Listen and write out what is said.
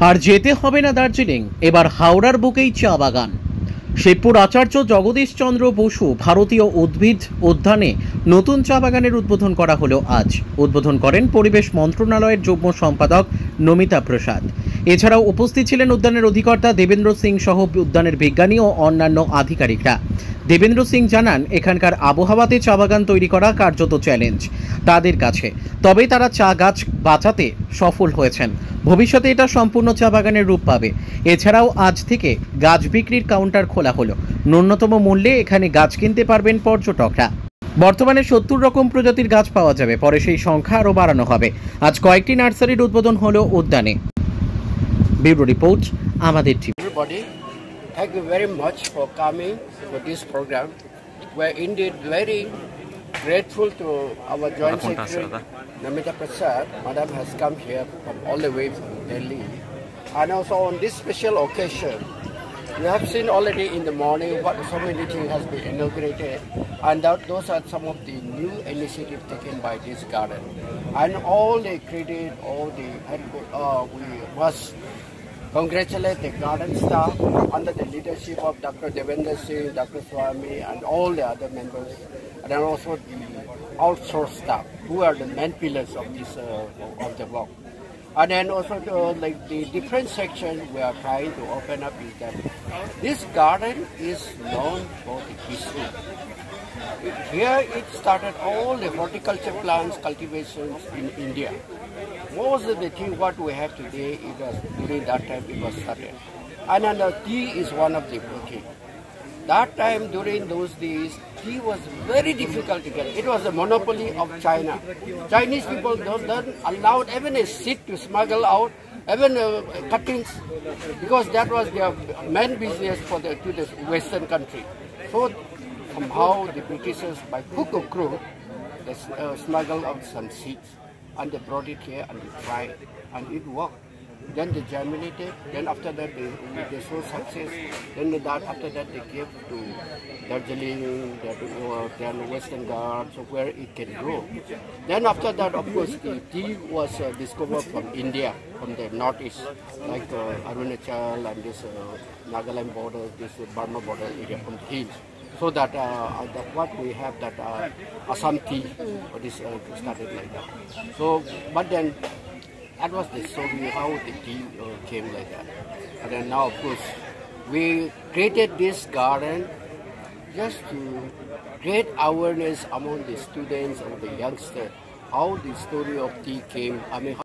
আর যেতে হবে না দার্জিলিং, এবার হাওড়ার বুকেই চা বাগান। শিবপুর আচার্য জগদীশচন্দ্র বসু ভারতীয় উদ্ভিদ উদ্যানে নতুন চা বাগানের উদ্বোধন করা হলো আজ। উদ্বোধন করেন পরিবেশ মন্ত্রণালয়ের যুগ্ম সম্পাদক নমিতা প্রসাদ। এছাড়াও উপস্থিত ছিলেন উদ্যানের অধিকর্তা দেবেন্দ্র সিং সহ উদ্যানের বিজ্ঞানী ও অন্যান্য আধিকারিকরা। দেবেন্দ্র সিং জানান, এখানকার আবহাওয়াতে চা বাগান তৈরি করা কার্যত চ্যালেঞ্জ তাদের কাছে, তবে তারা চা গাছ বাঁচাতে সফল হয়েছেন। ভবিষ্যতে এটা সম্পূর্ণ চা বাগানের রূপ পাবে। এছাড়াও আজ থেকে গাছ বিক্রির কাউন্টার খোলা হলো। ন্যূনতম মূল্যে এখানে গাছ কিনতে পারবেন পর্যটকরা। বর্তমানে 70 রকম প্রজাতির গাছ পাওয়া যাবে, পরে সেই সংখ্যা আরও বাড়ানো হবে। আজ কয়েকটি নার্সারির উদ্বোধন হলো উদ্যানে। ব্যুরো রিপোর্ট, আমাদের TV. Thank you very much for coming for this program. We're indeed very grateful to our Joint Secretary, Namita Prasad. Madam has come here from all the way from Delhi. And also on this special occasion, you have seen already in the morning what so many things has been inaugurated. And those are some of the new initiatives taken by this garden. And all the credit, all the we must congratulate the garden staff under the leadership of Dr. Devendra Singh, Dr. Swami, and all the other members, and then also the outsourced staff, who are the main pillars of this of the work. And then also the different sections we are trying to open up is that this garden is known for the history. Here it started all the horticulture plants cultivations in India. Most of the tea what we have today, it was during that time it was started. And then tea is one of the things. That time during those days, tea was very difficult to get. It was a monopoly of China. Chinese people don't allow even a seed to smuggle out, even cuttings, because that was their main business for to the Western country. So somehow the Britishers, by hook or crook, they smuggled out some seeds. And they brought it here and they tried it, and it worked. Then they germinated. Then after that they saw success. Then after that they gave to Darjeeling, then Western Ghats, where it can grow. Then after that, of course, the tea was discovered from India, from the northeast, like Arunachal and this Nagaland border, this Burma border area, from the hills. So that what we have that Assam tea, this started like that. So, but then that was the story how the tea came like that. And then now, of course, we created this garden just to create awareness among the students and the youngsters how the story of tea came. I mean.